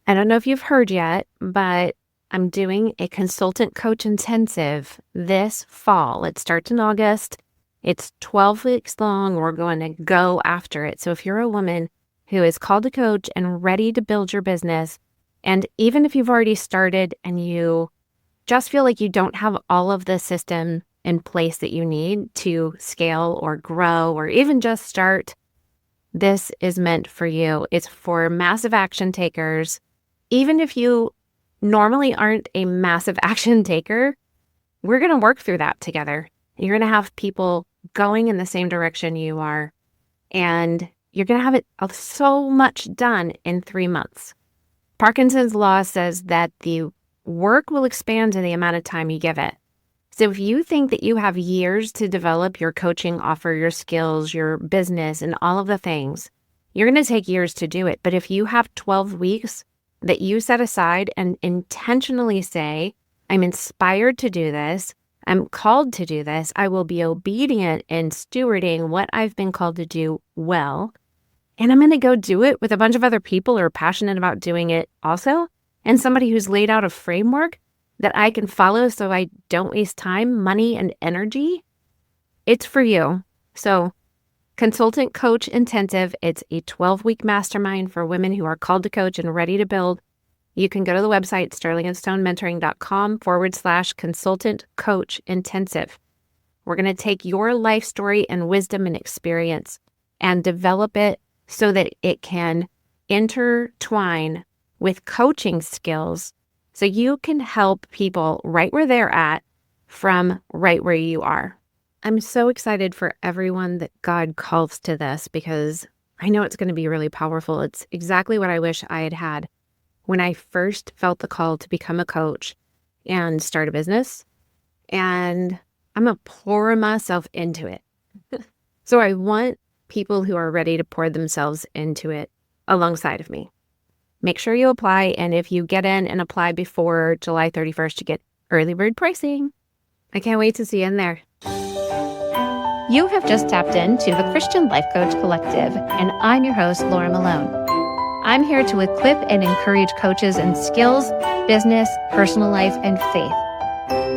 I don't know if you've heard yet, but I'm doing a consultant coach intensive this fall. It starts in August. It's 12 weeks long. We're going to go after it. So if you're a woman who is called to coach and ready to build your business, and even if you've already started and you just feel like you don't have all of the system in place that you need to scale or grow or even just start, this is meant for you. It's for massive action takers. Even if you normally aren't a massive action taker, we're going to work through that together. You're going to have people going in the same direction you are, and you're going to have it so much done in 3 months. Parkinson's law says that the work will expand in the amount of time you give it. So if you think that you have years to develop your coaching offer, your skills, your business, and all of the things, you're going to take years to do it. But if you have 12 weeks that you set aside and intentionally say, I'm inspired to do this, I'm called to do this, I will be obedient in stewarding what I've been called to do well, and I'm going to go do it with a bunch of other people who are passionate about doing it also, and somebody who's laid out a framework that I can follow so I don't waste time, money, and energy, it's for you. So Consultant Coach Intensive, it's a 12-week mastermind for women who are called to coach and ready to build. You can go to the website, sterlingandstonementoring.com/consultant coach intensive. We're going to take your life story and wisdom and experience and develop it so that it can intertwine with coaching skills so you can help people right where they're at from right where you are. I'm so excited for everyone that God calls to this because I know it's going to be really powerful. It's exactly what I wish I had had when I first felt the call to become a coach and start a business. And I'm going to pour myself into it. So I want people who are ready to pour themselves into it alongside of me. Make sure you apply, and if you get in and apply before July 31st, you get early bird pricing. I can't wait to see you in there. You have just tapped into the Christian Life Coach Collective, and I'm your host, Laura Malone. I'm here to equip and encourage coaches in skills, business, personal life, and faith.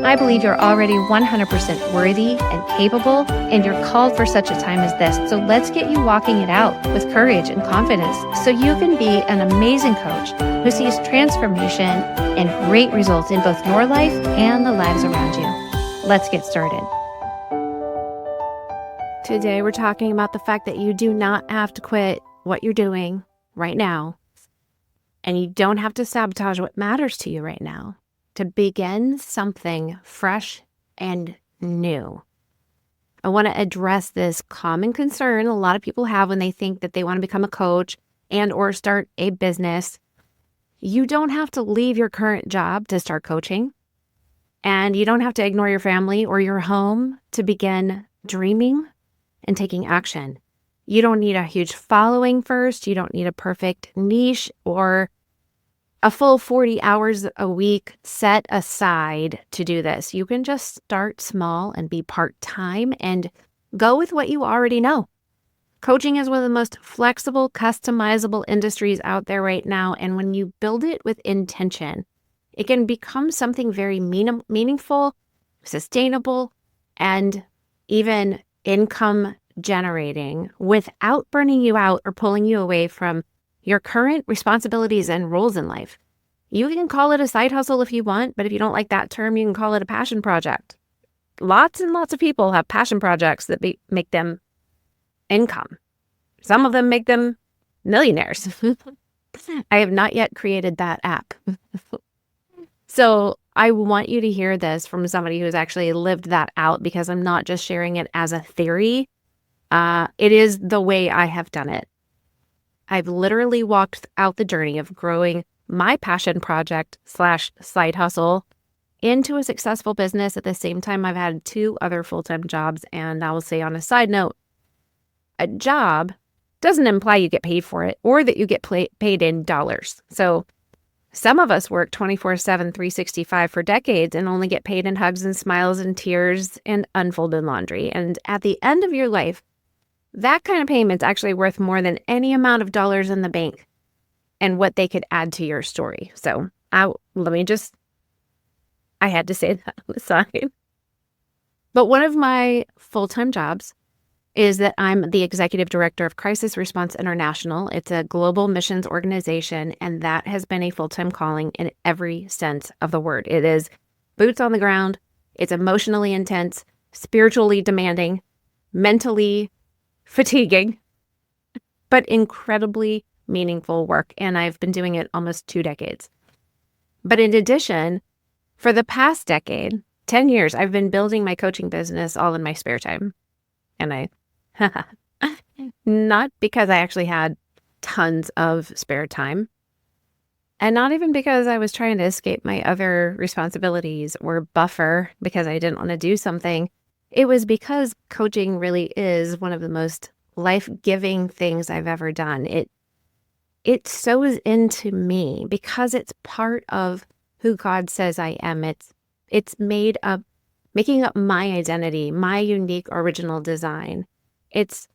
I believe you're already 100% worthy and capable, and you're called for such a time as this. So let's get you walking it out with courage and confidence so you can be an amazing coach who sees transformation and great results in both your life and the lives around you. Let's get started. Today, we're talking about the fact that you do not have to quit what you're doing right now, and you don't have to sabotage what matters to you right now to begin something fresh and new. I want to address this common concern a lot of people have when they think that they want to become a coach and or start a business. You don't have to leave your current job to start coaching, and you don't have to ignore your family or your home to begin dreaming and taking action. You don't need a huge following first. You don't need a perfect niche or a full 40 hours a week set aside to do this. You can just start small and be part-time and go with what you already know. Coaching is one of the most flexible, customizable industries out there right now. And when you build it with intention, it can become something very meaningful, sustainable, and even income generating without burning you out or pulling you away from your current responsibilities and roles in life. You can call it a side hustle if you want, but if you don't like that term, you can call it a passion project. Lots and lots of people have passion projects that make them income. Some of them make them millionaires. I have not yet created that app. So I want you to hear this from somebody who's actually lived that out, because I'm not just sharing it as a theory. It is the way I have done it. I've literally walked out the journey of growing my passion project / side hustle into a successful business. At the same time, I've had 2 other full-time jobs. And I will say on a side note, a job doesn't imply you get paid for it or that you get paid in dollars. So some of us work 24/7, 365 for decades and only get paid in hugs and smiles and tears and unfolded laundry. And at the end of your life, that kind of payment's actually worth more than any amount of dollars in the bank. and what they could add to your story. So I had to say that on the side. But one of my full-time jobs is that I'm the executive director of Crisis Response International. It's a global missions organization, and that has been a full-time calling in every sense of the word. It is boots on the ground. It's emotionally intense, spiritually demanding, mentally fatiguing, but incredibly meaningful work. And I've been doing it almost 2 decades. But in addition, for the past decade, 10 years, I've been building my coaching business all in my spare time. And not because I actually had tons of spare time, and not even because I was trying to escape my other responsibilities or buffer because I didn't want to do something. It was because coaching really is one of the most life-giving things I've ever done. It sows into me because it's part of who God says I am. It's making up my identity, my unique original design. It's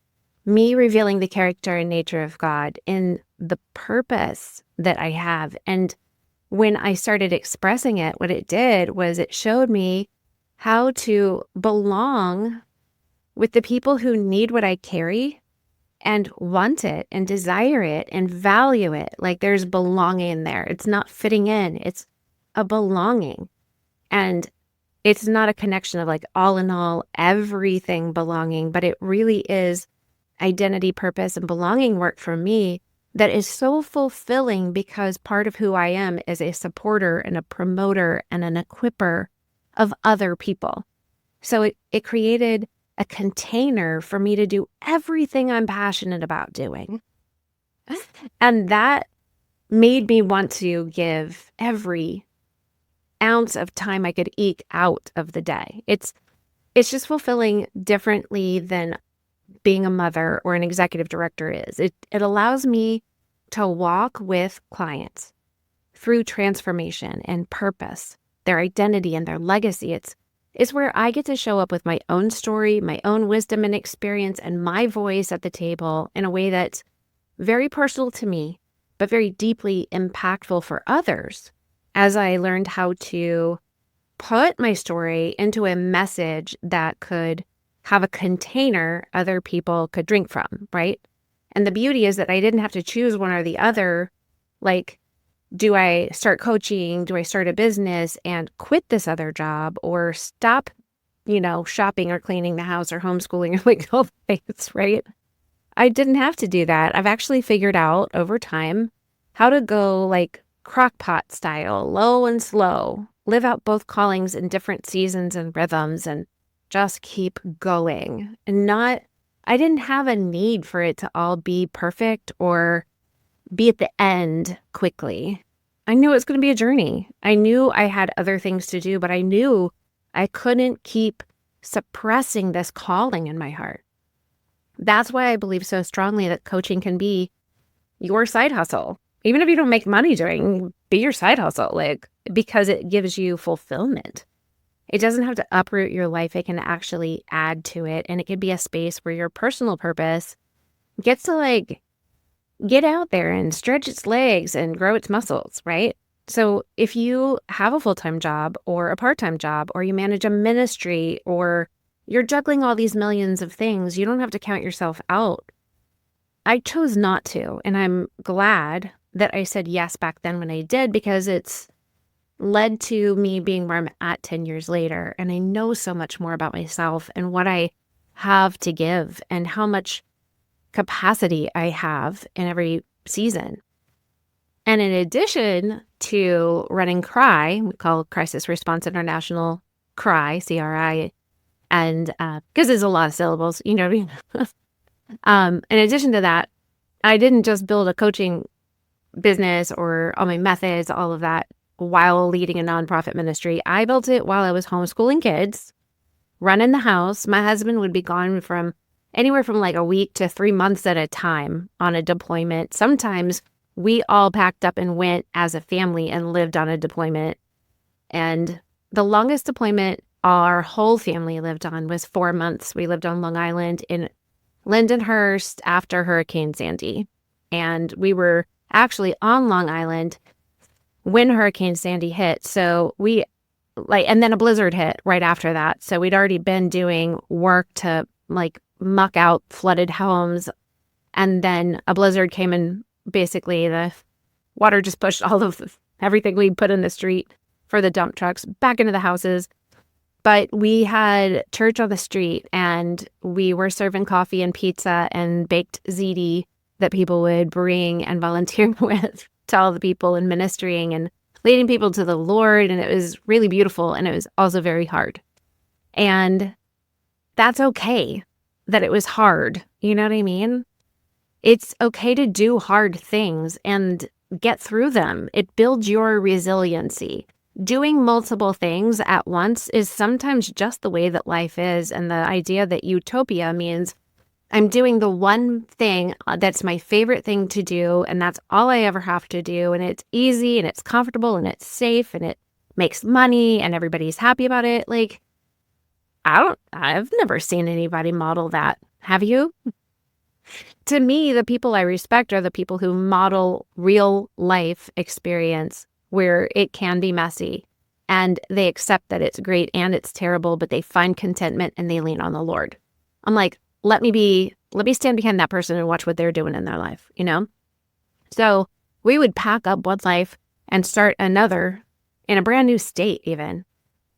me revealing the character and nature of God in the purpose that I have. And when I started expressing it, what it did was it showed me how to belong with the people who need what I carry and want it and desire it and value it. Like there's belonging there. It's not fitting in. It's a belonging. And it's not a connection of like all in all, everything belonging, but it really is identity, purpose, and belonging work for me that is so fulfilling because part of who I am is a supporter and a promoter and an equipper of other people. So it created a container for me to do everything I'm passionate about doing. And that made me want to give every ounce of time I could eke out of the day. It's just fulfilling differently than being a mother or an executive director is. It allows me to walk with clients through transformation and purpose, their identity and their legacy. It's where I get to show up with my own story, my own wisdom and experience, and my voice at the table in a way that's very personal to me, but very deeply impactful for others as I learned how to put my story into a message that could have a container other people could drink from, right? And the beauty is that I didn't have to choose one or the other. Like, do I start coaching? Do I start a business and quit this other job or stop, shopping or cleaning the house or homeschooling or like all things, right? I didn't have to do that. I've actually figured out over time how to go like crockpot style, low and slow, live out both callings in different seasons and rhythms and just keep going. And I didn't have a need for it to all be perfect or be at the end quickly. I knew it was going to be a journey. I knew I had other things to do, but I knew I couldn't keep suppressing this calling in my heart. That's why I believe so strongly that coaching can be your side hustle. Even if you don't make money doing, be your side hustle, because it gives you fulfillment. It doesn't have to uproot your life. It can actually add to it. And it could be a space where your personal purpose gets to get out there and stretch its legs and grow its muscles, right? So if you have a full-time job or a part-time job, or you manage a ministry, or you're juggling all these millions of things, you don't have to count yourself out. I chose not to, and I'm glad that I said yes back then when I did, because it's led to me being where I'm at 10 years later. And I know so much more about myself and what I have to give and how much capacity I have in every season. And in addition to running CRI, we call Crisis Response International CRI, CRI, and because there's a lot of syllables, you know what I mean? In addition to that, I didn't just build a coaching business or all my methods, all of that, while leading a nonprofit ministry. I built it while I was homeschooling kids, running the house. My husband would be gone from anywhere from a week to 3 months at a time on a deployment. Sometimes we all packed up and went as a family and lived on a deployment. And the longest deployment our whole family lived on was 4 months. We lived on Long Island in Lindenhurst after Hurricane Sandy. And we were actually on Long Island when Hurricane Sandy hit. So and then a blizzard hit right after that. So we'd already been doing work to muck out flooded homes. And then a blizzard came and basically the water just pushed all of everything we put in the street for the dump trucks back into the houses. But we had church on the street and we were serving coffee and pizza and baked ziti that people would bring and volunteer with to all the people and ministering and leading people to the Lord. And it was really beautiful. And it was also very hard. And that's okay that it was hard. You know what I mean? It's okay to do hard things and get through them. It builds your resiliency. Doing multiple things at once is sometimes just the way that life is. And the idea that utopia means I'm doing the one thing that's my favorite thing to do, and that's all I ever have to do, and it's easy, and it's comfortable, and it's safe, and it makes money, and everybody's happy about it. I've never seen anybody model that. Have you? To me, the people I respect are the people who model real life experience where it can be messy, and they accept that it's great and it's terrible, but they find contentment and they lean on the Lord. I'm like, let me stand behind that person and watch what they're doing in their life, you know? So we would pack up one life and start another in a brand new state even.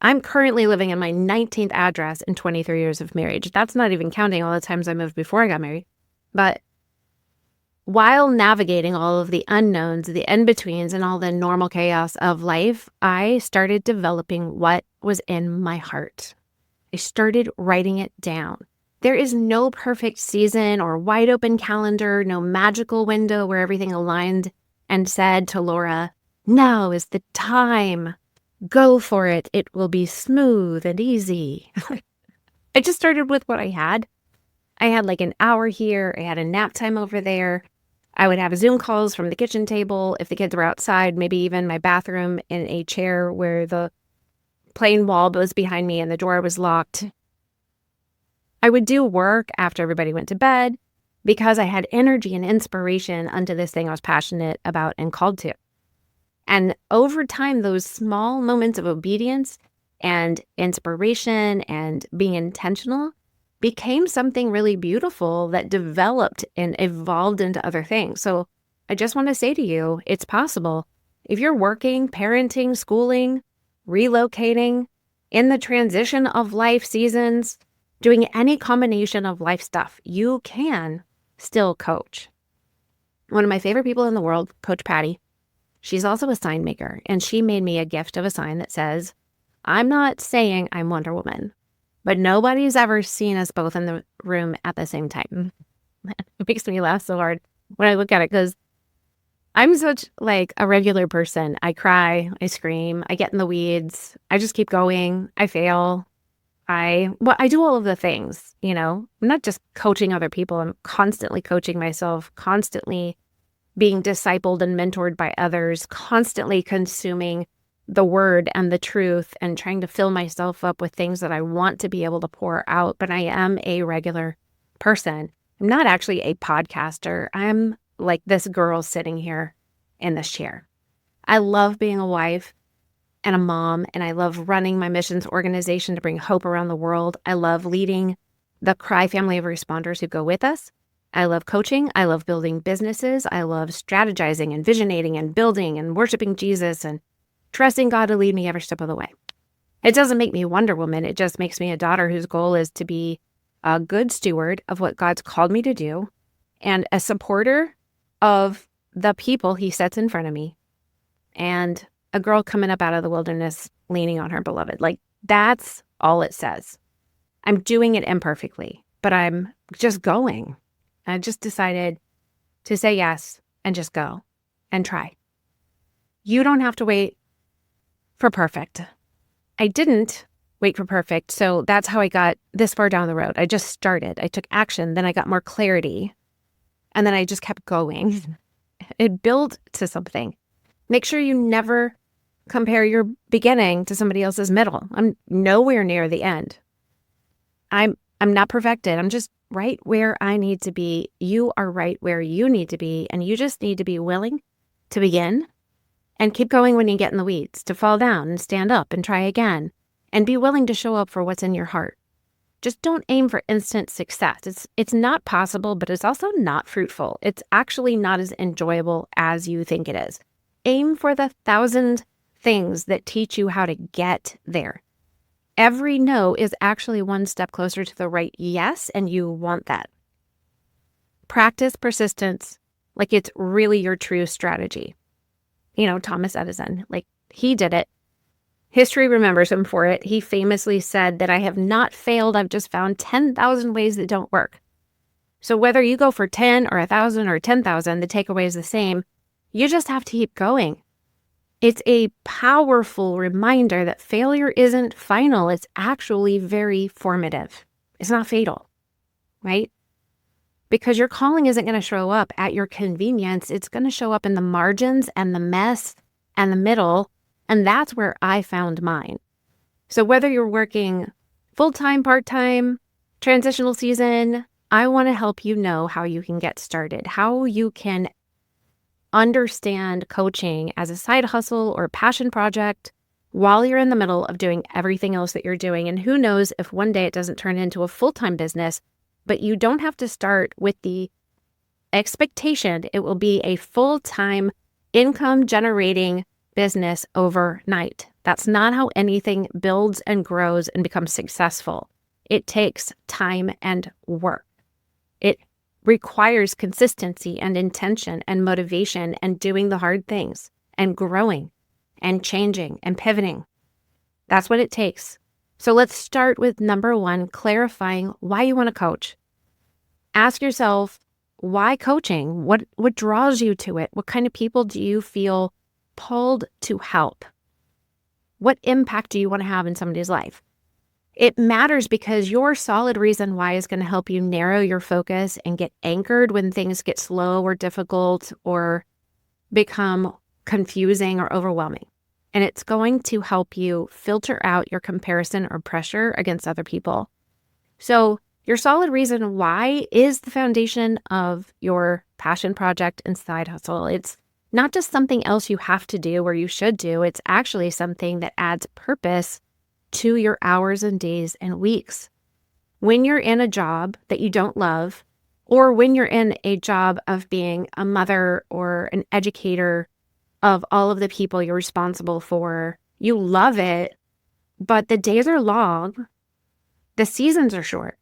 I'm currently living in my 19th address in 23 years of marriage. That's not even counting all the times I moved before I got married. But while navigating all of the unknowns, the in-betweens, and all the normal chaos of life, I started developing what was in my heart. I started writing it down. There is no perfect season or wide open calendar, no magical window where everything aligned and said to Laura, now is the time. Go for it. It will be smooth and easy. I just started with what I had. I had an hour here. I had a nap time over there. I would have Zoom calls from the kitchen table if the kids were outside, maybe even my bathroom in a chair where the plain wall was behind me and the door was locked. I would do work after everybody went to bed because I had energy and inspiration unto this thing I was passionate about and called to. And over time, those small moments of obedience and inspiration and being intentional became something really beautiful that developed and evolved into other things. So I just want to say to you, it's possible. If you're working, parenting, schooling, relocating, in the transition of life seasons, doing any combination of life stuff, you can still coach. One of my favorite people in the world, Coach Patty, she's also a sign maker, and she made me a gift of a sign that says, I'm not saying I'm Wonder Woman, but nobody's ever seen us both in the room at the same time. It makes me laugh so hard when I look at it because I'm such a regular person. I cry, I scream, I get in the weeds, I just keep going, I fail. I do all of the things, you know. I'm not just coaching other people. I'm constantly coaching myself, constantly being discipled and mentored by others, constantly consuming the word and the truth and trying to fill myself up with things that I want to be able to pour out. But I am a regular person. I'm not actually a podcaster. I'm like this girl sitting here in this chair. I love being a wife and a mom, and I love running my missions organization to bring hope around the world. I love leading the Cry family of responders who go with us. I love coaching. I love building businesses. I love strategizing and visionating and building and worshiping Jesus and trusting God to lead me every step of the way. It doesn't make me Wonder Woman. It just makes me a daughter whose goal is to be a good steward of what God's called me to do and a supporter of the people he sets in front of me, and a girl coming up out of the wilderness leaning on her beloved. That's all it says. I'm doing it imperfectly, but I'm just going. I just decided to say yes and just go and try. You don't have to wait for perfect. I didn't wait for perfect, so that's how I got this far down the road. I just started. I took action, then I got more clarity, and then I just kept going. It built to something. Make sure you never compare your beginning to somebody else's middle. I'm nowhere near the end. I'm not perfected. I'm just right where I need to be. You are right where you need to be. And you just need to be willing to begin and keep going when you get in the weeds, to fall down and stand up and try again, and be willing to show up for what's in your heart. Just don't aim for instant success. It's not possible, but it's also not fruitful. It's actually not as enjoyable as you think it is. Aim for the 1,000 things that teach you how to get there. Every no is actually one step closer to the right yes, and you want that. Practice persistence like it's really your true strategy. Thomas Edison, he did it. History remembers him for it. He famously said that I have not failed. I've just found 10,000 ways that don't work. So whether you go for 10 or 1,000 or 10,000, the takeaway is the same. You just have to keep going. It's a powerful reminder that failure isn't final. It's actually very formative. It's not fatal, right? Because your calling isn't going to show up at your convenience. It's going to show up in the margins and the mess and the middle. And that's where I found mine. So whether you're working full-time, part-time, transitional season, I want to help you know how you can get started, how you can understand coaching as a side hustle or passion project while you're in the middle of doing everything else that you're doing. And who knows if one day it doesn't turn into a full-time business, but you don't have to start with the expectation it will be a full-time income-generating business overnight. That's not how anything builds and grows and becomes successful. It takes time and work. It requires consistency and intention and motivation and doing the hard things and growing and changing and pivoting. That's what it takes. So let's start with number 1, clarifying why you want to coach. Ask yourself, why coaching? What draws you to it? What kind of people do you feel pulled to help? What impact do you want to have in somebody's life? It matters because your solid reason why is going to help you narrow your focus and get anchored when things get slow or difficult or become confusing or overwhelming. And it's going to help you filter out your comparison or pressure against other people. So your solid reason why is the foundation of your passion project and side hustle. It's not just something else you have to do or you should do. It's actually something that adds purpose to your hours and days and weeks. When you're in a job that you don't love, or when you're in a job of being a mother or an educator of all of the people you're responsible for, you love it, but the days are long, the seasons are short.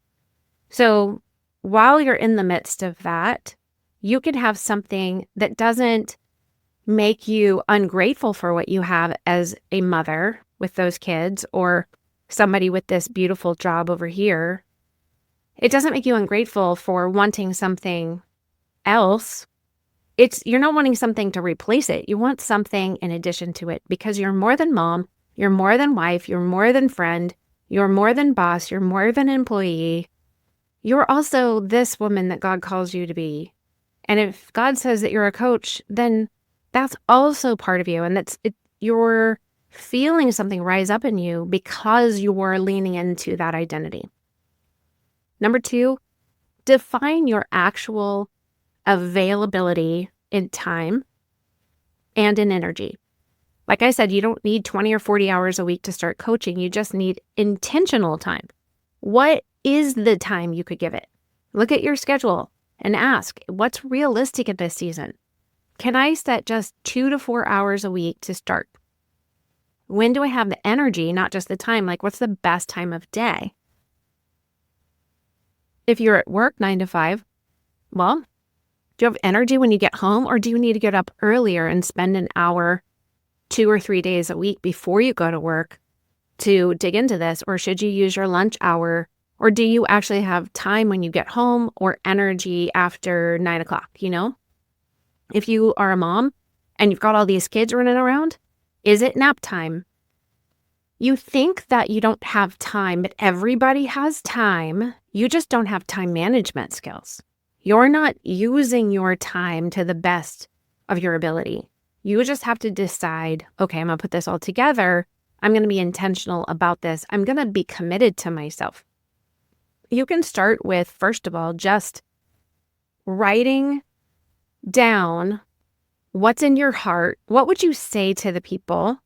So while you're in the midst of that, you could have something that doesn't make you ungrateful for what you have as a mother with those kids or somebody with this beautiful job over here. It doesn't make you ungrateful for wanting something else. You're not wanting something to replace it. You want something in addition to it because you're more than mom, you're more than wife, you're more than friend, you're more than boss, you're more than employee. You're also this woman that God calls you to be. And if God says that you're a coach, then that's also part of you. And you're feeling something rise up in you because you're leaning into that identity. Number 2, define your actual availability in time and in energy. Like I said, you don't need 20 or 40 hours a week to start coaching. You just need intentional time. What is the time you could give it? Look at your schedule and ask, what's realistic in this season? Can I set just 2 to 4 hours a week to start? When do I have the energy, not just the time? What's the best time of day? If you're at work 9 to 5, well, do you have energy when you get home, or do you need to get up earlier and spend an hour 2 or 3 days a week before you go to work to dig into this? Or should you use your lunch hour? Or do you actually have time when you get home or energy after 9 o'clock, If you are a mom and you've got all these kids running around, is it nap time? You think that you don't have time, but everybody has time. You just don't have time management skills. You're not using your time to the best of your ability. You just have to decide, okay, I'm going to put this all together. I'm going to be intentional about this. I'm going to be committed to myself. you can start with, first of all, just writing down what's in your heart. What would you say to the people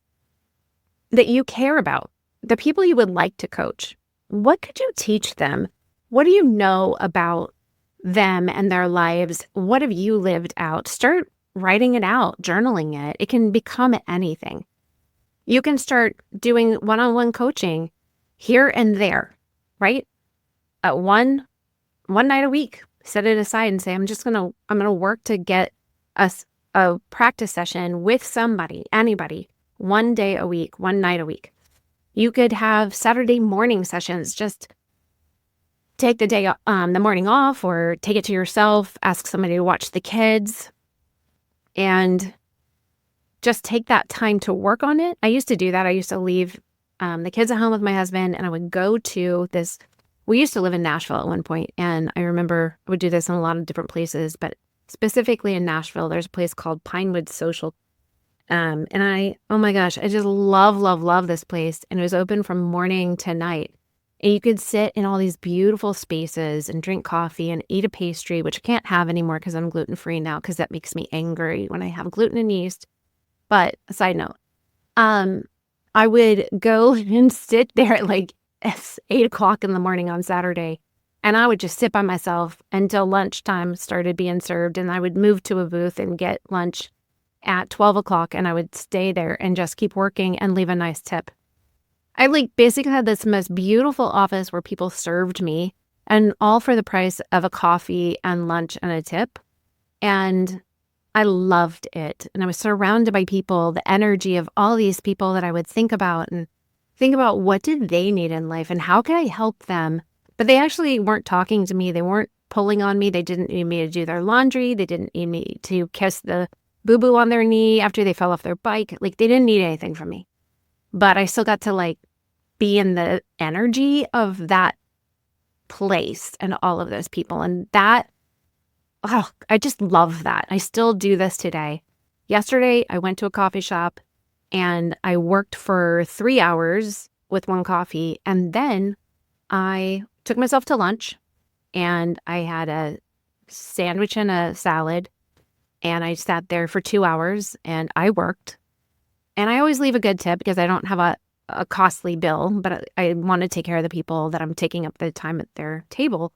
that you care about, the people you would like to coach? What could you teach them? What do you know about them and their lives? What have you lived out? Start writing it out, journaling it. It can become anything. You can start doing one-on-one coaching here and there, right? One night a week, set it aside and say, I'm gonna work to get us a practice session with somebody, anybody, one day a week, one night a week. You could have Saturday morning sessions. Just take the morning off, or take it to yourself, ask somebody to watch the kids, and just take that time to work on it. I used to do that. I used to leave the kids at home with my husband, and I would go to this. We used to live in Nashville at one point, and I remember I would do this in a lot of different places, but specifically in Nashville, there's a place called Pinewood Social. And oh my gosh, I just love this place. And it was open from morning to night. And you could sit in all these beautiful spaces and drink coffee and eat a pastry, which I can't have anymore because I'm gluten-free now, because that makes me angry when I have gluten and yeast. But a side note, I would go and sit there at like 8 o'clock in the morning on Saturday, and I would just sit by myself until lunchtime started being served. And I would move to a booth and get lunch at 12 o'clock, and I would stay there and just keep working and leave a nice tip. I basically had this most beautiful office where people served me, and all for the price of a coffee and lunch and a tip. And I loved it. And I was surrounded by people, the energy of all these people that I would think about what did they need in life and how can I help them? But they actually weren't talking to me. They weren't pulling on me. They didn't need me to do their laundry. They didn't need me to kiss the boo-boo on their knee after they fell off their bike. They didn't need anything from me. But I still got to be in the energy of that place and all of those people. And that, I just love that. I still do this today. Yesterday, I went to a coffee shop and I worked for 3 hours with one coffee. And then I took myself to lunch and I had a sandwich and a salad. And I sat there for 2 hours and I worked. And I always leave a good tip because I don't have a costly bill, but I want to take care of the people that I'm taking up the time at their table.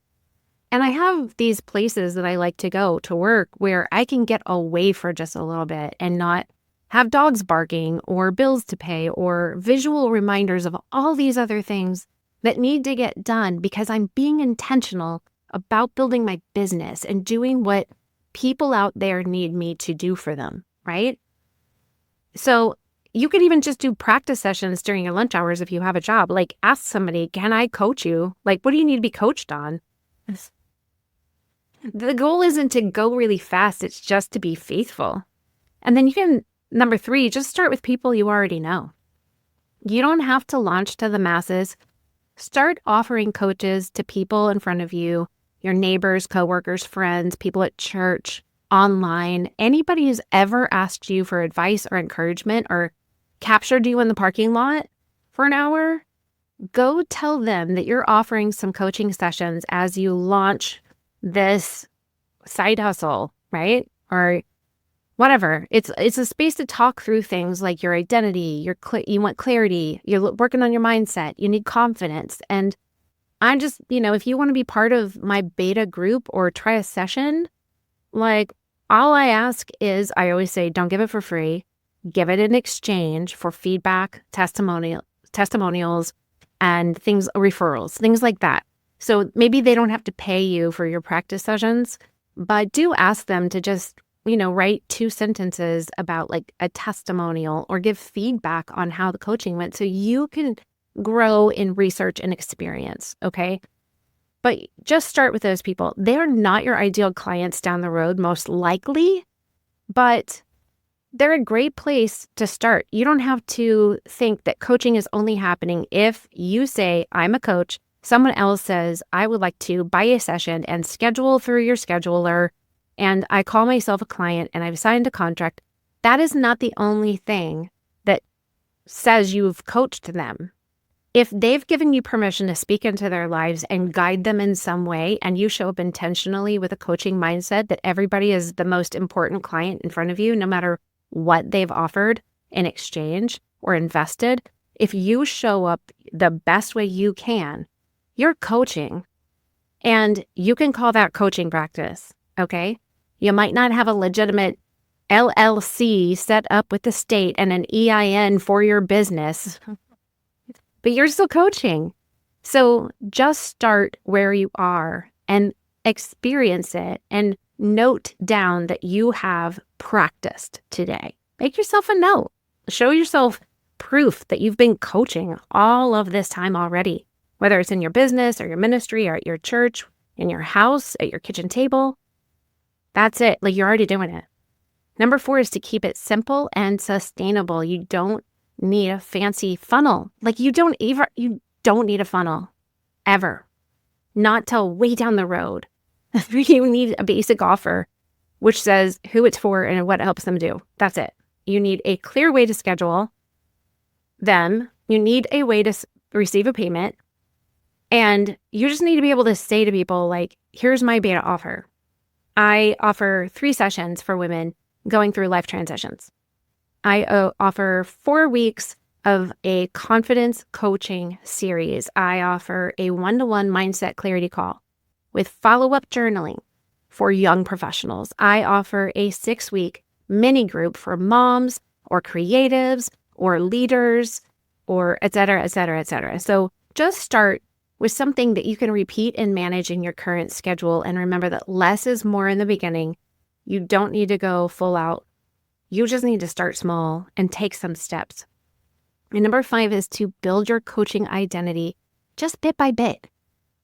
And I have these places that I like to go to work where I can get away for just a little bit and not have dogs barking or bills to pay or visual reminders of all these other things that need to get done because I'm being intentional about building my business and doing what people out there need me to do for them, right? So you could even just do practice sessions during your lunch hours if you have a job. Ask somebody, can I coach you? What do you need to be coached on? The goal isn't to go really fast. It's just to be faithful. And then you can, number 3, just start with people you already know. You don't have to launch to the masses. Start offering coaches to people in front of you, your neighbors, coworkers, friends, people at church, online, anybody who's ever asked you for advice or encouragement or captured you in the parking lot for an hour. Go tell them that you're offering some coaching sessions as you launch this side hustle, right? Or whatever. It's a space to talk through things like your identity, you want clarity, you're working on your mindset, you need confidence. And I'm just, if you want to be part of my beta group or try a session, all I ask is, I always say, don't give it for free. Give it in exchange for feedback, testimonials, and referrals, things like that. So maybe they don't have to pay you for your practice sessions, but do ask them to just, write 2 sentences about a testimonial or give feedback on how the coaching went so you can grow in research and experience, okay? But just start with those people. They're not your ideal clients down the road, most likely, but they're a great place to start. You don't have to think that coaching is only happening if you say, I'm a coach, someone else says, I would like to buy a session and schedule through your scheduler, and I call myself a client and I've signed a contract. That is not the only thing that says you've coached them. If they've given you permission to speak into their lives and guide them in some way, and you show up intentionally with a coaching mindset that everybody is the most important client in front of you, no matter what they've offered in exchange or invested, if you show up the best way you can, you're coaching. And you can call that coaching practice, okay? You might not have a legitimate LLC set up with the state and an EIN for your business, but you're still coaching. So just start where you are and experience it and note down that you have practiced today. Make yourself a note. Show yourself proof that you've been coaching all of this time already, whether it's in your business or your ministry or at your church, in your house, at your kitchen table. That's it. Like, you're already doing it. Number 4 is to keep it simple and sustainable. You don't need a fancy funnel. Like, you don't need a funnel ever. Not till way down the road. You need a basic offer which says who it's for and what it helps them do. That's it. You need a clear way to schedule them. You need a way to receive a payment. And you just need to be able to say to people, like, here's my beta offer. I offer 3 sessions for women going through life transitions. I offer 4 weeks of a confidence coaching series. I offer a 1-to-1 mindset clarity call with follow-up journaling for young professionals. I offer a 6-week mini group for moms or creatives or leaders or et cetera, et cetera, et cetera. So just start with something that you can repeat and manage in your current schedule. And remember that less is more in the beginning. You don't need to go full out. You just need to start small and take some steps. And number 5 is to build your coaching identity just bit by bit.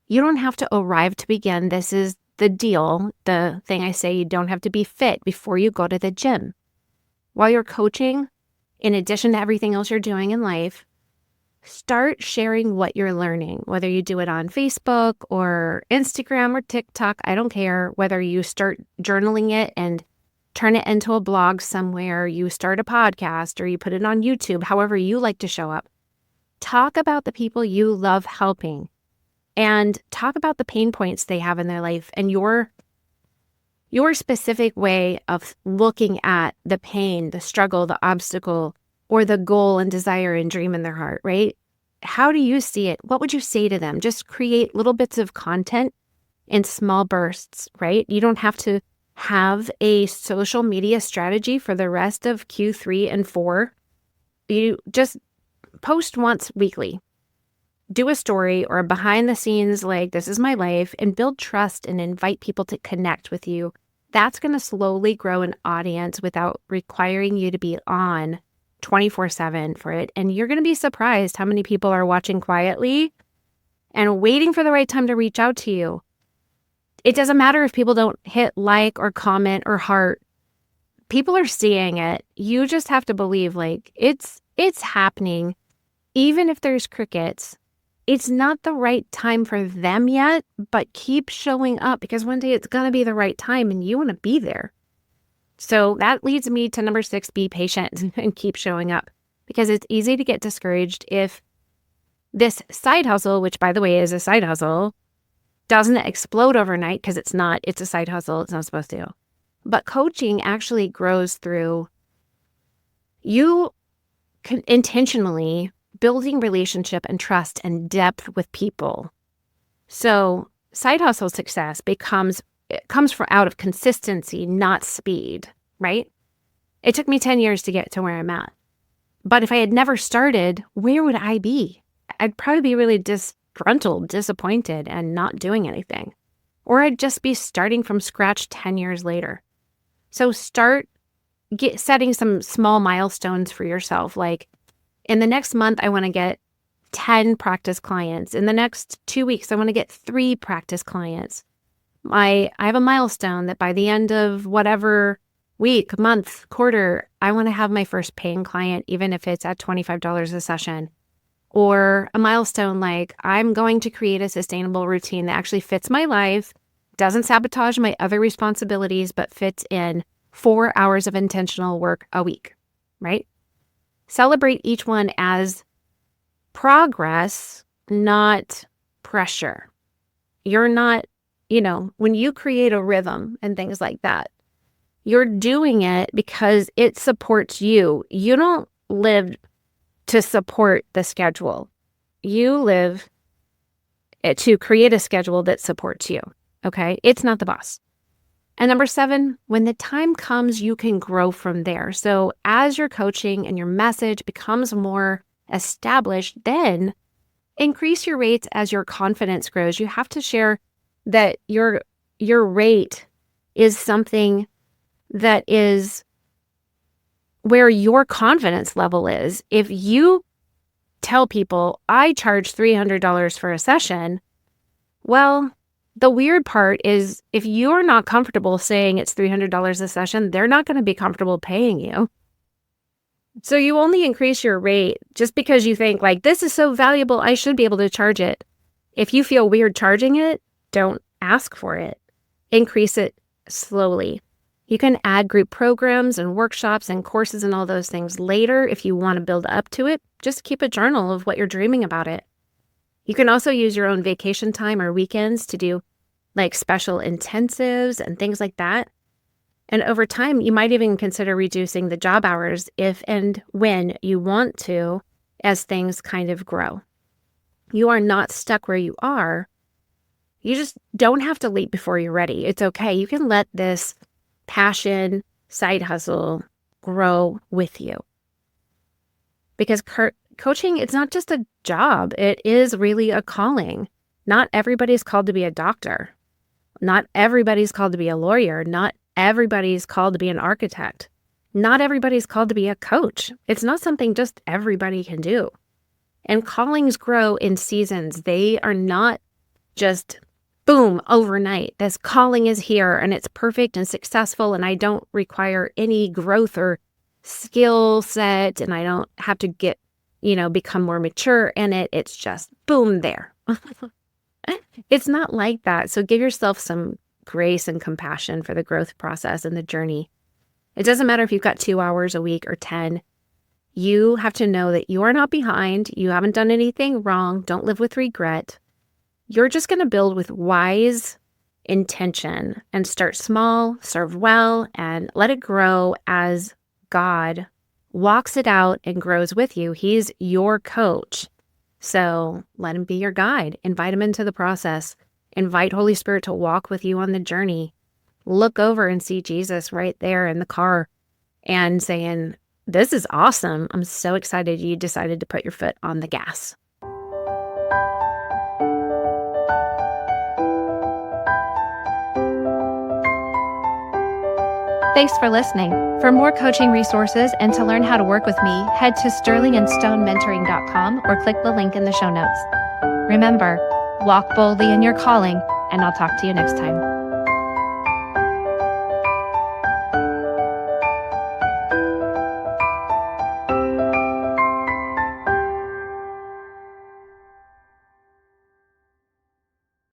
You don't have to arrive to begin. This is the deal, the thing I say, you don't have to be fit before you go to the gym. While you're coaching, in addition to everything else you're doing in life, start sharing what you're learning, whether you do it on Facebook or Instagram or TikTok, I don't care. Whether you start journaling it and turn it into a blog somewhere, you start a podcast or you put it on YouTube, however you like to show up. Talk about the people you love helping and talk about the pain points they have in their life and your specific way of looking at the pain, the struggle, the obstacle, or the goal and desire and dream in their heart, right? How do you see it? What would you say to them? Just create little bits of content in small bursts, right? You don't have to have a social media strategy for the rest of Q3 and 4. You just post once weekly. Do a story or a behind the scenes, like, this is my life, and build trust and invite people to connect with you. That's going to slowly grow an audience without requiring you to be on 24/7 for it. And you're going to be surprised how many people are watching quietly and waiting for the right time to reach out to you. It doesn't matter if people don't hit like or comment or heart. People are seeing it. You just have to believe, like, it's happening. Even if there's crickets, it's not the right time for them yet, but keep showing up because one day it's going to be the right time and you want to be there. So that leads me to number 6, be patient and keep showing up, because it's easy to get discouraged if this side hustle, which by the way is a side hustle, doesn't explode overnight, because it's not. It's a side hustle. It's not supposed to. But coaching actually grows through you intentionally building relationship and trust and depth with people. So side hustle success comes out of consistency, not speed, right? It took me 10 years to get to where I'm at. But if I had never started, where would I be? I'd probably be really disgruntled, disappointed, and not doing anything. Or I'd just be starting from scratch 10 years later. So start setting some small milestones for yourself. Like, in the next month, I want to get 10 practice clients. In the next 2 weeks, I want to get 3 practice clients. I have a milestone that by the end of whatever week, month, quarter, I want to have my first paying client, even if it's at $25 a session. Or a milestone like, I'm going to create a sustainable routine that actually fits my life, doesn't sabotage my other responsibilities, but fits in 4 hours of intentional work a week, right? Celebrate each one as progress, not pressure. You're not, when you create a rhythm and things like that, you're doing it because it supports you. You don't live to support the schedule. You live to create a schedule that supports you, okay? It's not the boss. And number 7, when the time comes, you can grow from there. So as your coaching and your message becomes more established, then increase your rates as your confidence grows. You have to share that your rate is something that is where your confidence level is. If you tell people, I charge $300 for a session, well, the weird part is if you're not comfortable saying it's $300 a session, they're not going to be comfortable paying you. So you only increase your rate just because you think like, this is so valuable, I should be able to charge it. If you feel weird charging it, don't ask for it. Increase it slowly. You can add group programs and workshops and courses and all those things later if you want to build up to it. Just keep a journal of what you're dreaming about it. You can also use your own vacation time or weekends to do like special intensives and things like that. And over time, you might even consider reducing the job hours if and when you want to as things kind of grow. You are not stuck where you are. You just don't have to leap before you're ready. It's okay. You can let this passion, side hustle grow with you. Because coaching, it's not just a job. It is really a calling. Not everybody's called to be a doctor. Not everybody's called to be a lawyer. Not everybody's called to be an architect. Not everybody's called to be a coach. It's not something just everybody can do. And callings grow in seasons. They are not just boom, overnight. This calling is here and it's perfect and successful and I don't require any growth or skill set and I don't have to become more mature in it. It's just boom there. It's not like that. So give yourself some grace and compassion for the growth process and the journey. It doesn't matter if you've got 2 hours a week or 10. You have to know that you are not behind. You haven't done anything wrong. Don't live with regret. You're just going to build with wise intention and start small, serve well, and let it grow as God walks it out and grows with you. He's your coach. So let him be your guide. Invite him into the process. Invite Holy Spirit to walk with you on the journey. Look over and see Jesus right there in the car and saying, this is awesome. I'm so excited you decided to put your foot on the gas. Thanks for listening. For more coaching resources and to learn how to work with me, head to sterlingandstonementoring.com or click the link in the show notes. Remember, walk boldly in your calling, and I'll talk to you next time.